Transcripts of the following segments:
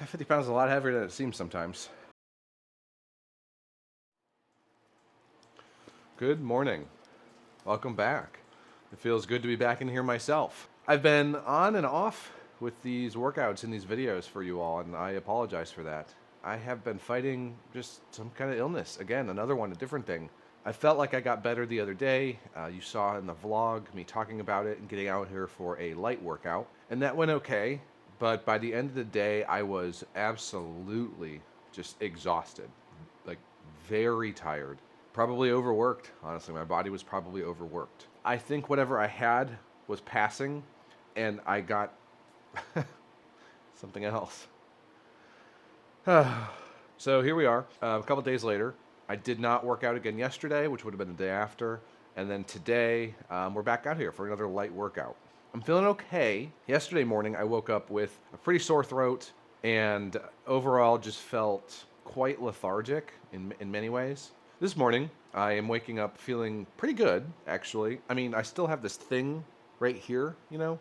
50 pounds is a lot heavier than it seems sometimes. Good morning. Welcome back. It feels good to be back in here myself. I've been on and off with these workouts and these videos for you all, and I apologize for that. I have been fighting just some kind of illness. Again, another one, a different thing. I felt like I got better the other day. You saw in the vlog me talking about it and getting out here for a light workout, and that went okay. But by the end of the day, I was absolutely just exhausted, like very tired. Probably overworked, honestly. My body was probably overworked. I think whatever I had was passing, and I got something else. So here we are, a couple days later. I did not work out again yesterday, which would have been the day after. And then today, we're back out here for another light workout. I'm feeling okay. Yesterday morning, I woke up with a pretty sore throat and overall just felt quite lethargic in many ways. This morning, I am waking up feeling pretty good, actually. I mean, I still have this thing right here, you know?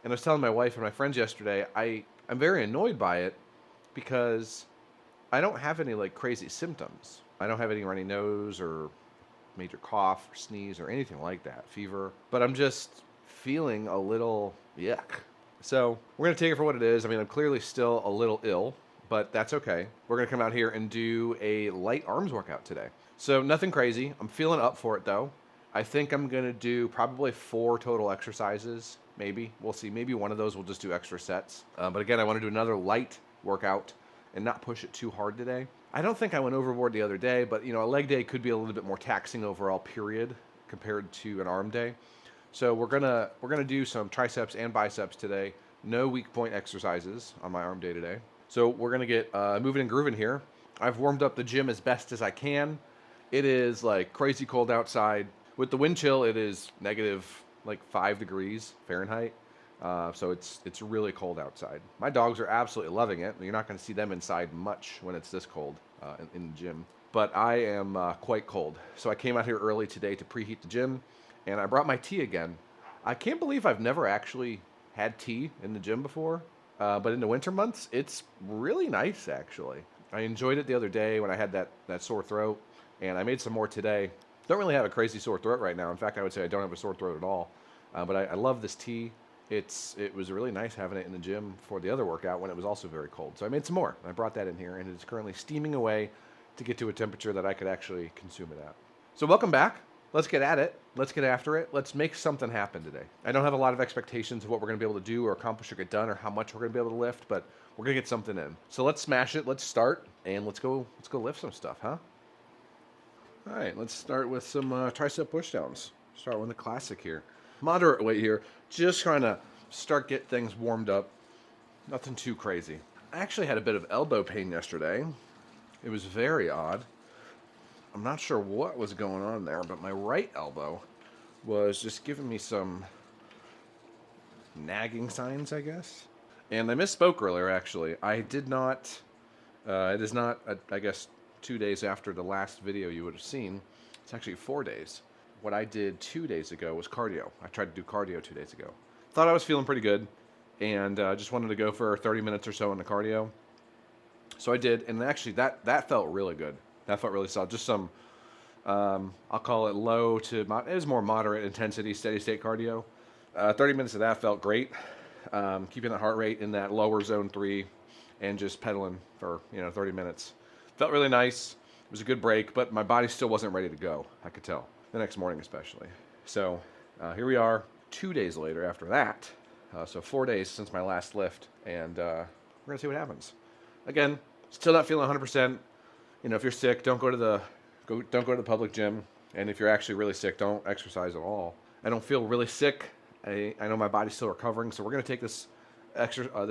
And I was telling my wife and my friends yesterday, I'm very annoyed by it because I don't have any like crazy symptoms. I don't have any runny nose or major cough or sneeze or anything like that, fever. But I'm just feeling a little yuck. So we're going to take it for what it is. I mean, I'm clearly still a little ill, but that's okay. We're going to come out here and do a light arms workout today. So nothing crazy. I'm feeling up for it though. I think I'm going to do probably 4 total exercises, maybe. We'll see. Maybe one of those will just do extra sets. But again, I want to do another light workout and not push it too hard today. I don't think I went overboard the other day, but you know, a leg day could be a little bit more taxing overall period compared to an arm day. So we're gonna do some triceps and biceps today. No weak point exercises on my arm day today. So we're gonna get moving and grooving here. I've warmed up the gym as best as I can. It is like crazy cold outside. With the wind chill, it is negative like 5 degrees Fahrenheit. So it's really cold outside. My dogs are absolutely loving it. You're not going to see them inside much when it's this cold in the gym. But I am quite cold. So I came out here early today to preheat the gym, and I brought my tea again. I can't believe I've never actually had tea in the gym before. But in the winter months, it's really nice actually. I enjoyed it the other day when I had that sore throat, and I made some more today. Don't really have a crazy sore throat right now. In fact, I would say I don't have a sore throat at all. But I love this tea. It was really nice having it in the gym for the other workout when it was also very cold. So I made some more. I brought that in here, and it's currently steaming away to get to a temperature that I could actually consume it at. So welcome back. Let's get at it. Let's get after it. Let's make something happen today. I don't have a lot of expectations of what we're going to be able to do or accomplish or get done or how much we're going to be able to lift, but we're going to get something in. So let's smash it. Let's start, and let's go lift some stuff, huh? All right, let's start with some tricep pushdowns. Start with the classic here. Moderate weight here, just trying to get things warmed up. Nothing too crazy. I actually had a bit of elbow pain yesterday. It was very odd. I'm not sure what was going on there, but my right elbow was just giving me some nagging signs, I guess. And I misspoke earlier, actually. I did not, it is not, I guess, 2 days after the last video you would have seen. It's actually 4 days. What I did 2 days ago was cardio. I tried to do cardio 2 days ago. Thought I was feeling pretty good, and just wanted to go for 30 minutes or so in the cardio. So I did, and actually that felt really good. That felt really solid. Just some, I'll call it low to, it was more moderate intensity, steady state cardio. 30 minutes of that felt great. Keeping the heart rate in that lower zone 3 and just pedaling for 30 minutes. Felt really nice. It was a good break, but my body still wasn't ready to go. I could tell. The next morning especially. So here we are 2 days later after that. So 4 days since my last lift, and we're going to see what happens. Again, still not feeling 100%. If you're sick, don't go to the public gym. And if you're actually really sick, don't exercise at all. I don't feel really sick. I know my body's still recovering, so we're going to take this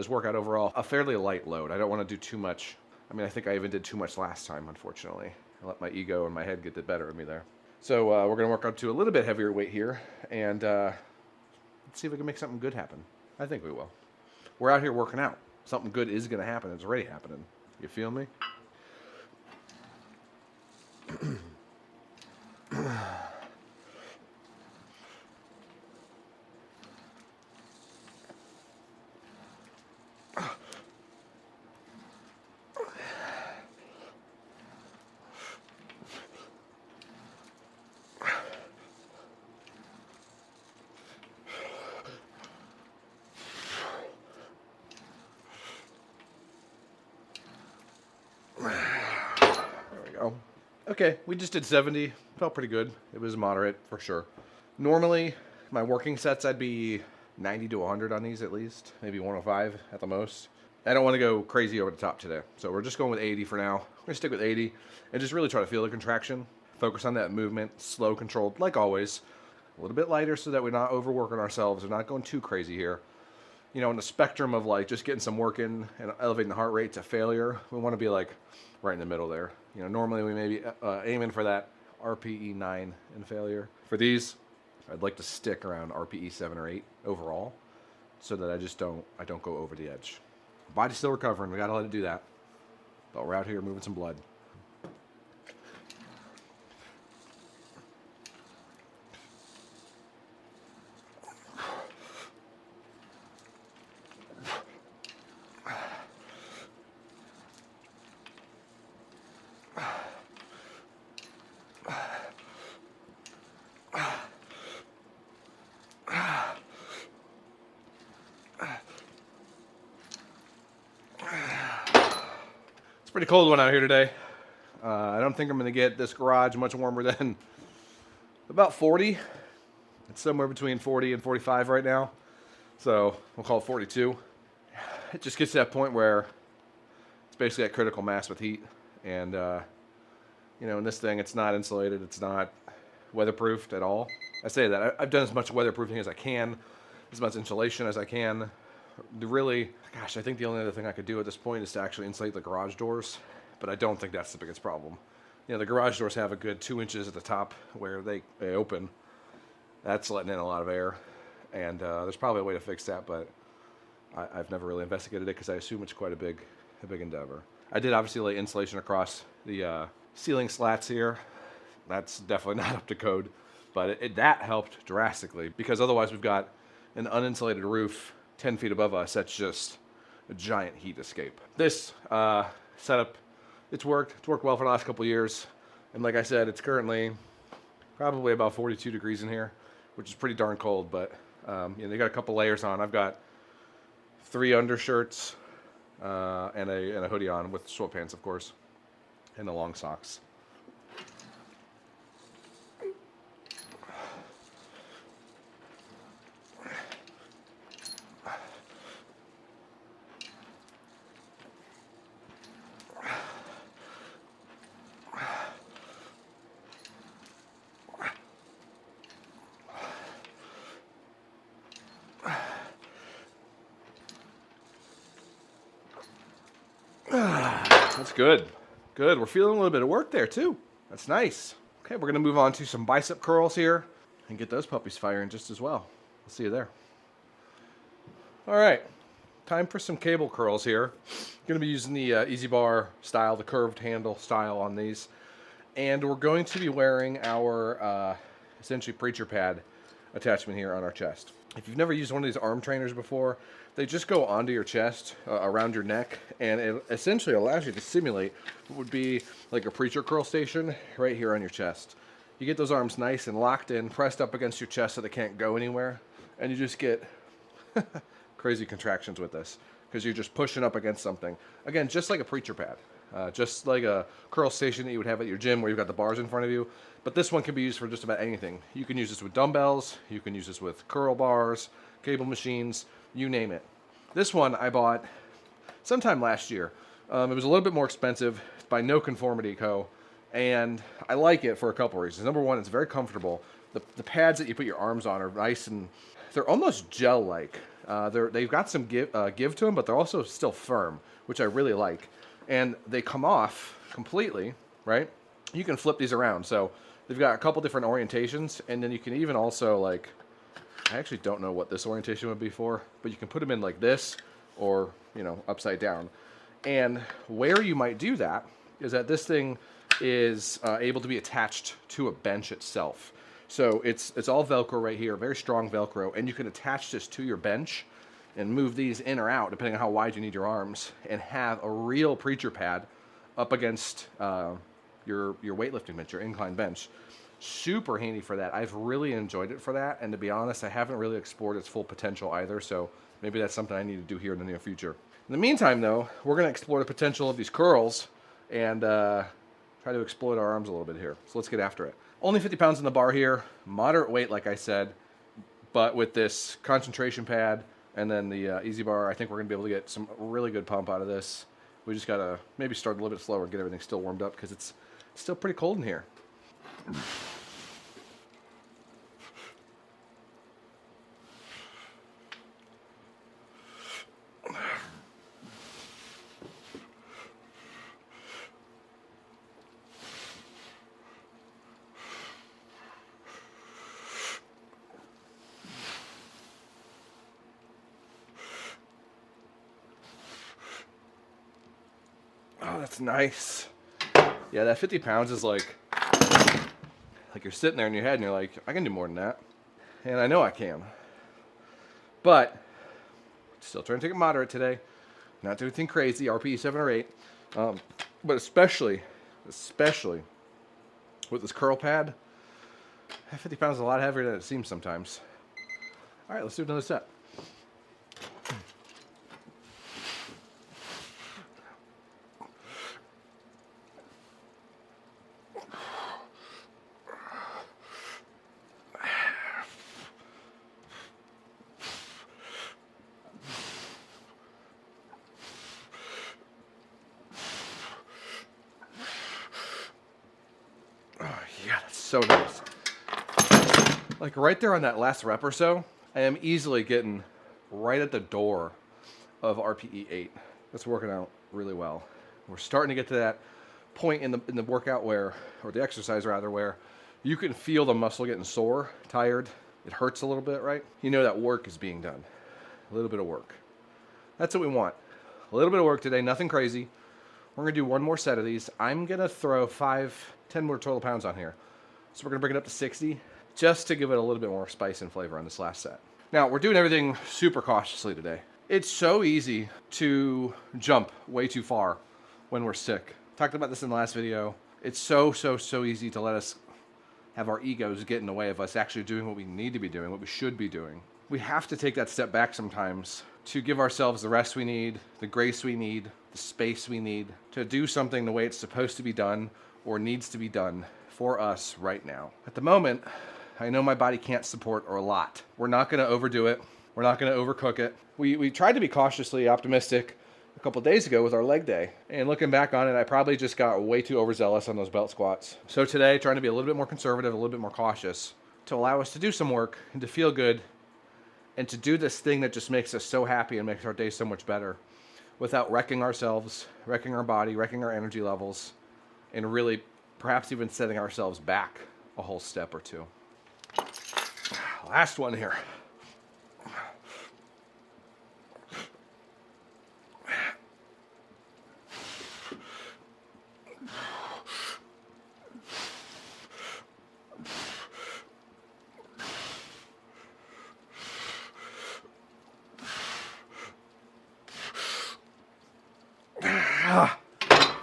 workout overall a fairly light load. I don't want to do too much. I mean, I think I even did too much last time, unfortunately. I let my ego and my head get the better of me there. So we're going to work up to a little bit heavier weight here, and let's see if we can make something good happen. I think we will. We're out here working out. Something good is going to happen. It's already happening. You feel me? Okay, we just did 70. Felt pretty good. It was moderate for sure. Normally, my working sets, I'd be 90 to 100 on these at least, maybe 105 at the most. I don't want to go crazy over the top today, so we're just going with 80 for now. We're gonna stick with 80 and just really try to feel the contraction. Focus on that movement, slow, controlled, like always. A little bit lighter so that we're not overworking ourselves. We're not going too crazy here. You know, in the spectrum of like just getting some work in and elevating the heart rate to failure, we want to be like right in the middle there. You know, normally we may be aiming for that RPE 9 in failure. For these, I'd like to stick around RPE 7 or 8 overall, so that I don't go over the edge. Body's still recovering. We gotta let it do that. But we're out here moving some blood. It's a pretty cold one out here today. I don't think I'm going to get this garage much warmer than about 40. It's somewhere between 40 and 45 right now. So we'll call it 42. It just gets to that point where it's basically at critical mass with heat. And, you know, in this thing, it's not insulated. It's not weatherproofed at all. I say that. I've done as much weatherproofing as I can, as much insulation as I can. Really, gosh, I think the only other thing I could do at this point is to actually insulate the garage doors, but I don't think that's the biggest problem. You know, the garage doors have a good 2 inches at the top where they open. That's letting in a lot of air, and there's probably a way to fix that, but I've never really investigated it because I assume it's quite a big endeavor. I did obviously lay insulation across the ceiling slats here. That's definitely not up to code, but that helped drastically because otherwise we've got an uninsulated roof 10 feet above us. That's just a giant heat escape. This setup, it's worked well for the last couple of years. And like I said, it's currently probably about 42 degrees in here, which is pretty darn cold, but you know, they got a couple layers on. I've got 3 undershirts and a hoodie on with sweatpants, of course, and the long socks. That's good. Good. We're feeling a little bit of work there too. That's nice. Okay, we're gonna move on to some bicep curls here and get those puppies firing just as well. I'll see you there. All right, time for some cable curls here. Gonna be using the Easy Bar style, the curved handle style on these. And we're going to be wearing our essentially preacher pad attachment here on our chest. If you've never used one of these arm trainers before, they just go onto your chest, around your neck, and it essentially allows you to simulate what would be like a preacher curl station right here on your chest. You get those arms nice and locked in, pressed up against your chest so they can't go anywhere, and you just get crazy contractions with this because you're just pushing up against something. Again, just like a preacher pad. Just like a curl station that you would have at your gym where you've got the bars in front of you. But this one can be used for just about anything. You can use this with dumbbells, you can use this with curl bars, cable machines, you name it. This one I bought sometime last year. It was a little bit more expensive. It's by No Conformity Co. And I like it for a couple reasons. Number one, it's very comfortable. The pads that you put your arms on are nice and they're almost gel-like. They've got some give to them, but they're also still firm, which I really like. And they come off completely, right? You can flip these around. So they've got a couple different orientations, and then you can even also like, I actually don't know what this orientation would be for, but you can put them in like this or, you know, upside down. And where you might do that is that this thing is able to be attached to a bench itself. So it's all Velcro right here, very strong Velcro, and you can attach this to your bench and move these in or out depending on how wide you need your arms, and have a real preacher pad up against your weightlifting bench, your incline bench. Super handy for that. I've really enjoyed it for that, and to be honest, I haven't really explored its full potential either, so maybe that's something I need to do here in the near future. In the meantime, though, we're going to explore the potential of these curls and try try to exploit our arms a little bit here. So let's get after it. Only 50 pounds in the bar here, moderate weight, like I said, but with this concentration pad and then the easy bar, I think we're gonna be able to get some really good pump out of this. We just gotta maybe start a little bit slower and get everything still warmed up because it's still pretty cold in here. Oh, that's nice. Yeah, that 50 pounds is like you're sitting there in your head and you're like, I can do more than that. And I know I can. But still trying to take it moderate today. Not do anything crazy, RPE 7 or 8. But especially with this curl pad, 50 pounds is a lot heavier than it seems sometimes. All right, let's do another set. Yeah, that's so nice. Like right there on that last rep or so, I am easily getting right at the door of RPE 8. That's working out really well. We're starting to get to that point in the workout where, or the exercise rather, where you can feel the muscle getting sore, tired. It hurts a little bit, right? You know that work is being done. A little bit of work. That's what we want. A little bit of work today, nothing crazy. We're gonna do one more set of these. I'm gonna throw 10 more total pounds on here. So we're gonna bring it up to 60, just to give it a little bit more spice and flavor on this last set. Now, we're doing everything super cautiously today. It's so easy to jump way too far when we're sick. Talked about this in the last video. It's so easy to let us have our egos get in the way of us actually doing what we need to be doing, what we should be doing. We have to take that step back sometimes to give ourselves the rest we need, the grace we need, the space we need to do something the way it's supposed to be done or needs to be done for us right now. At the moment, I know my body can't support a lot. We're not gonna overdo it. We're not gonna overcook it. We tried to be cautiously optimistic a couple days ago with our leg day. And looking back on it, I probably just got way too overzealous on those belt squats. So today, trying to be a little bit more conservative, a little bit more cautious to allow us to do some work and to feel good and to do this thing that just makes us so happy and makes our day so much better without wrecking ourselves, wrecking our body, wrecking our energy levels, and really perhaps even setting ourselves back a whole step or two. Last one here.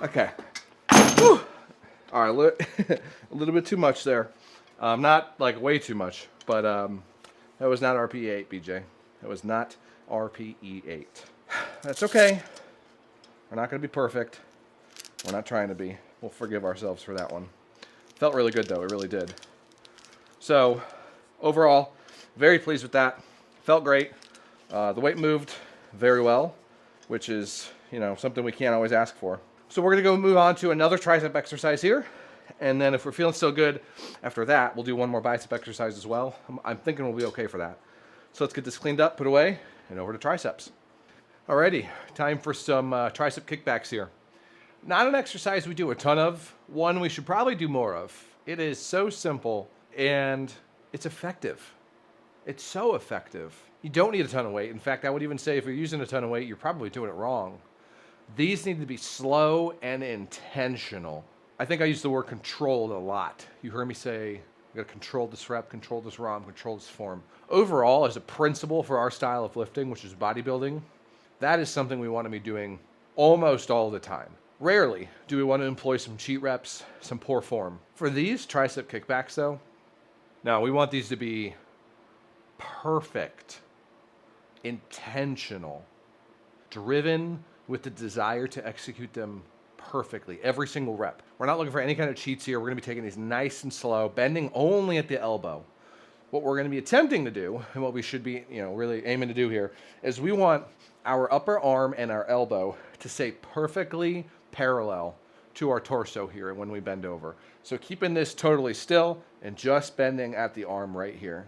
Okay. Whew. All right, a little bit too much there. Not like way too much, but that was not RPE 8, BJ. That was not RPE 8. That's okay. We're not going to be perfect. We're not trying to be. We'll forgive ourselves for that one. Felt really good, though. It really did. So, overall, very pleased with that. Felt great. The weight moved very well, which is, something we can't always ask for. So we're going to go move on to another tricep exercise here. And then if we're feeling still good after that, we'll do one more bicep exercise as well. I'm thinking we'll be okay for that. So let's get this cleaned up, put away, and over to triceps. Alrighty, time for some tricep kickbacks here. Not an exercise we do a ton of. One we should probably do more of. It is so simple and it's effective. It's so effective. You don't need a ton of weight. In fact, I would even say if you're using a ton of weight, you're probably doing it wrong. These need to be slow and intentional. I think I use the word controlled a lot. You heard me say, I gotta control this rep, control this ROM, control this form. Overall, as a principle for our style of lifting, which is bodybuilding, that is something we want to be doing almost all the time. Rarely do we want to employ some cheat reps, some poor form. For these tricep kickbacks though, now we want these to be perfect, intentional, driven with the desire to execute them perfectly every single rep. We're not looking for any kind of cheats here. We're gonna be taking these nice and slow, bending only at the elbow. What we're gonna be attempting to do, and what we should be, really aiming to do here, is we want our upper arm and our elbow to stay perfectly parallel to our torso here when we bend over. So keeping this totally still and just bending at the arm right here.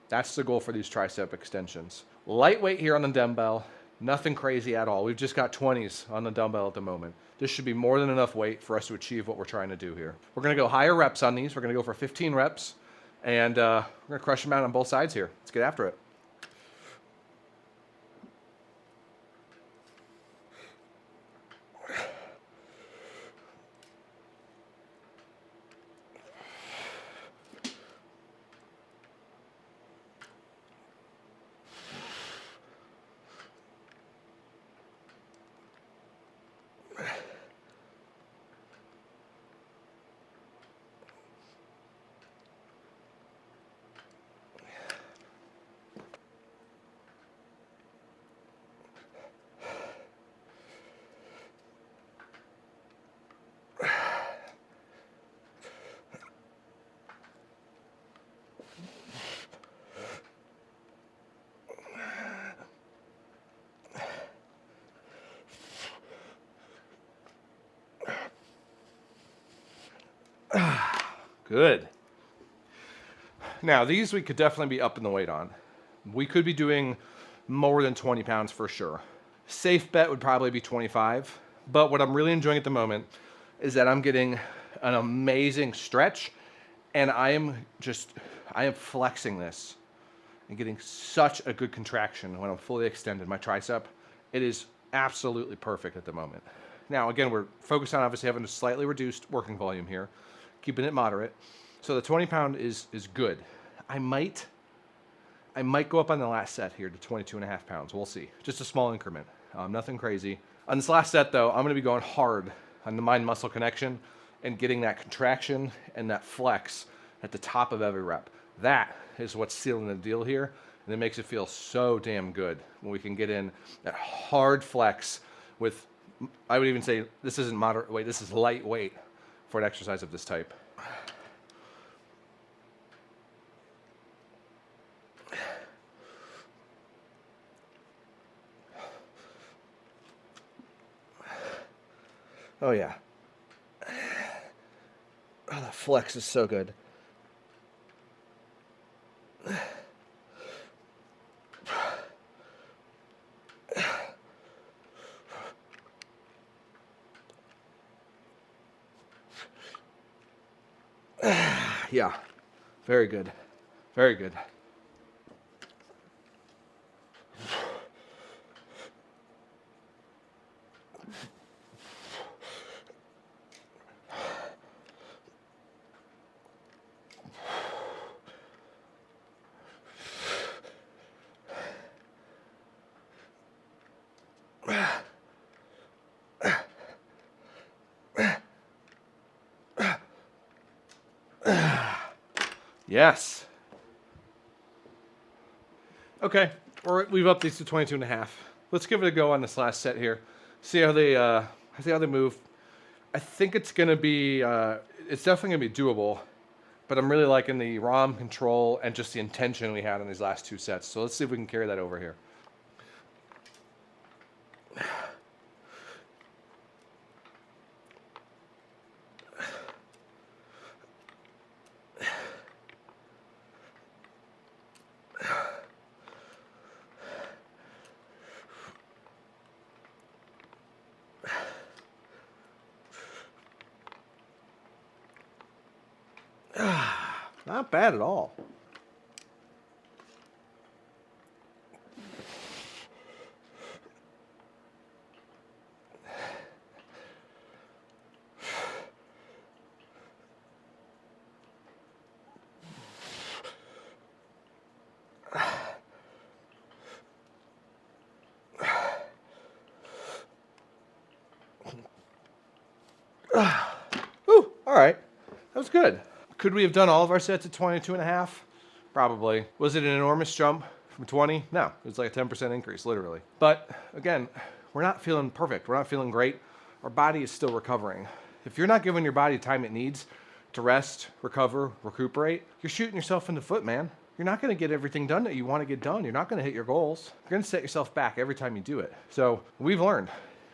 That's the goal for these tricep extensions. Lightweight here on the dumbbell, nothing crazy at all. We've just got 20s on the dumbbell at the moment. This should be more than enough weight for us to achieve what we're trying to do here. We're gonna go higher reps on these. We're gonna go for 15 reps, and we're gonna crush them out on both sides here. Let's get after it. Good. Now, these we could definitely be upping the weight on. We could be doing more than 20 pounds for sure. Safe bet would probably be 25. But what I'm really enjoying at the moment is that I'm getting an amazing stretch, and I am flexing this and getting such a good contraction when I'm fully extended. My tricep, it is absolutely perfect at the moment. Now, again, we're focused on obviously having a slightly reduced working volume here, keeping it moderate. So the 20 pound is good. I might go up on the last set here to 22.5 pounds. We'll see. Just a small increment. Nothing crazy. On this last set, though, I'm going to be going hard on the mind-muscle connection and getting that contraction and that flex at the top of every rep. That is what's sealing the deal here, and it makes it feel so damn good when we can get in that hard flex with, I would even say this isn't moderate weight, this is lightweight for an exercise of this type. Oh yeah. Oh, the flex is so good. Yeah, very good. Very good. Yes. Okay, we've upped these to 22.5. Let's give it a go on this last set here. See how they move. I think it's gonna be, it's definitely gonna be doable, but I'm really liking the ROM control and just the intention we had on these last two sets. So let's see if we can carry that over here. Not bad at all. Ooh, all right. That was good. Could we have done all of our sets at 22.5? Probably. Was it an enormous jump from 20? No, it was like a 10% increase, literally. But again, we're not feeling perfect. We're not feeling great. our body is still recovering. If you're not giving your body time it needs to rest, recover, recuperate, you're shooting yourself in the foot, man. You're not going to get everything done that you want to get done. You're not going to hit your goals. You're going to set yourself back every time you do it. So we've learned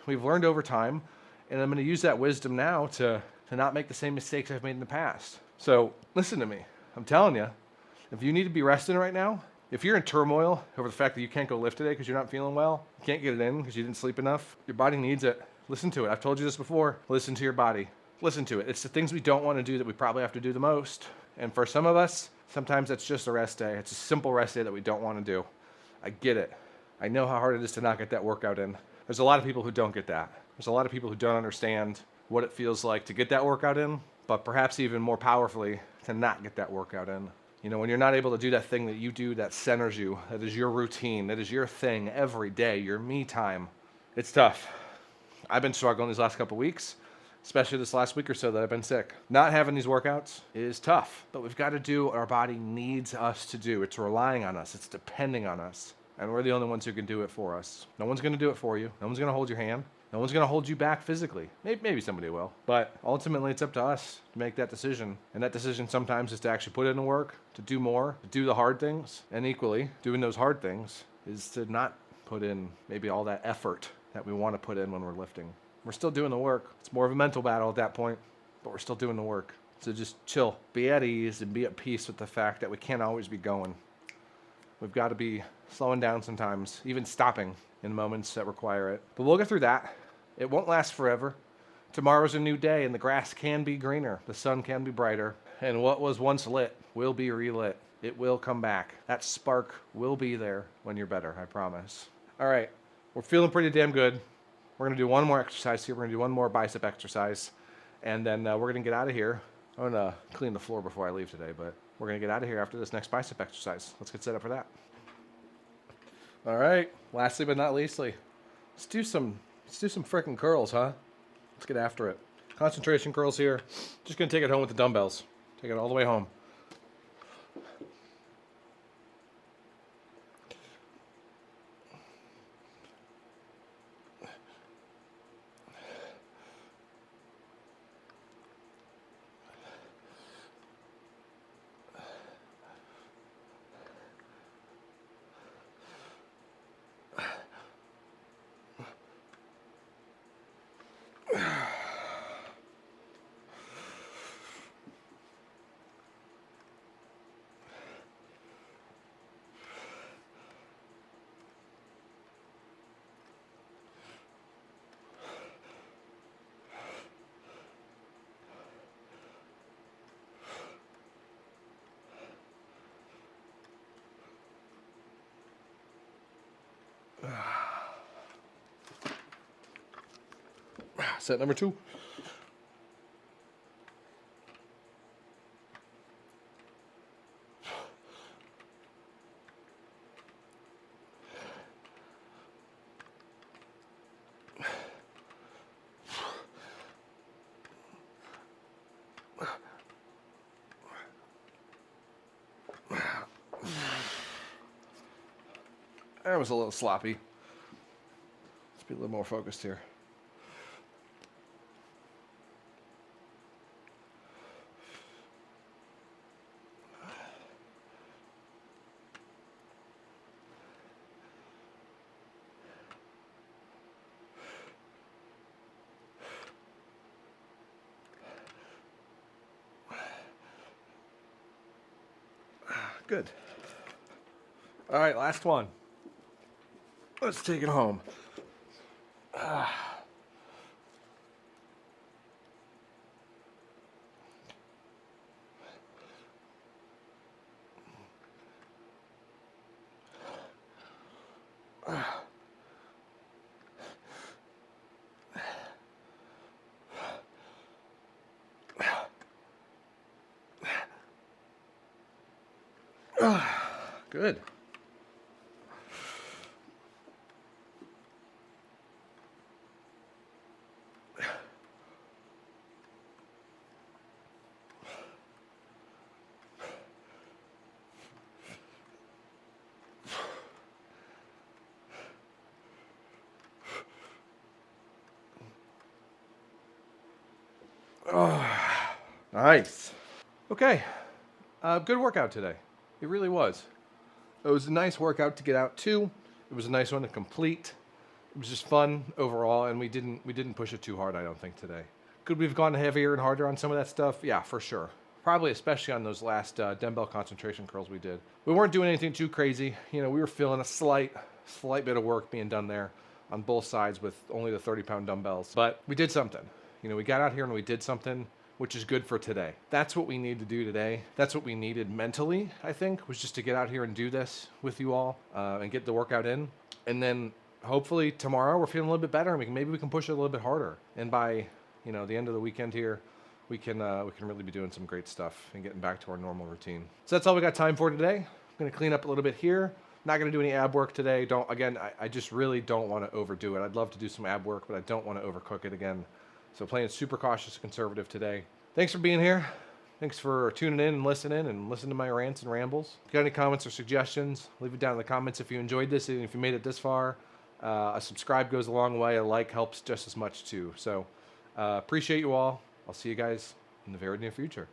over time, and I'm going to use that wisdom now to not make the same mistakes I've made in the past. So listen to me. I'm telling you, if you need to be resting right now, if you're in turmoil over the fact that you can't go lift today because you're not feeling well, you can't get it in because you didn't sleep enough, your body needs it. Listen to it. I've told you this before. Listen to your body. Listen to it. It's the things we don't want to do that we probably have to do the most. And for some of us, sometimes it's just a rest day. It's a simple rest day that we don't want to do. I get it. I know how hard it is to not get that workout in. There's a lot of people who don't get that. There's a lot of people who don't understand what it feels like to get that workout in, but perhaps even more powerfully, to not get that workout in. You know, when you're not able to do that thing that you do that centers you, that is your routine, that is your thing every day, your me time, it's tough. I've been struggling these last couple weeks, especially this last week or so that I've been sick. Not having these workouts is tough, but we've got to do what our body needs us to do. It's relying on us. It's depending on us. And we're the only ones who can do it for us. No one's going to do it for you. No one's going to hold your hand. No one's going to hold you back physically. Maybe somebody will. But ultimately, it's up to us to make that decision. And that decision sometimes is to actually put in the work, to do more, to do the hard things. And equally, doing those hard things is to not put in maybe all that effort that we want to put in when we're lifting. We're still doing the work. It's more of a mental battle at that point, but we're still doing the work. So just chill, be at ease, and be at peace with the fact that we can't always be going. We've got to be slowing down sometimes, even stopping in moments that require it. But we'll get through that. It won't last forever. Tomorrow's a new day, and the grass can be greener. The sun can be brighter. And what was once lit will be relit. It will come back. That spark will be there when you're better, I promise. All right, we're feeling pretty damn good. We're going to do one more exercise here. We're going to do one more bicep exercise, and then we're going to get out of here. I'm going to clean the floor before I leave today, but we're going to get out of here after this next bicep exercise. Let's get set up for that. All right, lastly but not leastly, let's do some freaking curls, huh? Let's get after it. Concentration curls here. Just going to take it home with the dumbbells. Take it all the way home. Set number 2. That was a little sloppy. Let's be a little more focused here. Good. All right, last one. Let's take it home. Good. Oh, nice. Okay, good workout today. It really was. It was a nice workout to get out to. It was a nice one to complete. It was just fun overall, and we didn't push it too hard, I don't think, today. Could we have gone heavier and harder on some of that stuff? Yeah, for sure. Probably especially on those last dumbbell concentration curls we did. We weren't doing anything too crazy. You know, we were feeling a slight bit of work being done there on both sides with only the 30-pound dumbbells. But we did something. You know, we got out here and we did something, which is good for today. That's what we need to do today. That's what we needed mentally, I think, was just to get out here and do this with you all and get the workout in. And then hopefully tomorrow we're feeling a little bit better and maybe we can push it a little bit harder. And by, you know, the end of the weekend here, we can really be doing some great stuff and getting back to our normal routine. So that's all we got time for today. I'm gonna clean up a little bit here. Not gonna do any ab work today. I just really don't want to overdo it. I'd love to do some ab work, but I don't want to overcook it again. So playing super cautious and conservative today. Thanks for being here. Thanks for tuning in and listening to my rants and rambles. If you got any comments or suggestions, leave it down in the comments if you enjoyed this and if you made it this far. A subscribe goes a long way. A like helps just as much too. So appreciate you all. I'll see you guys in the very near future.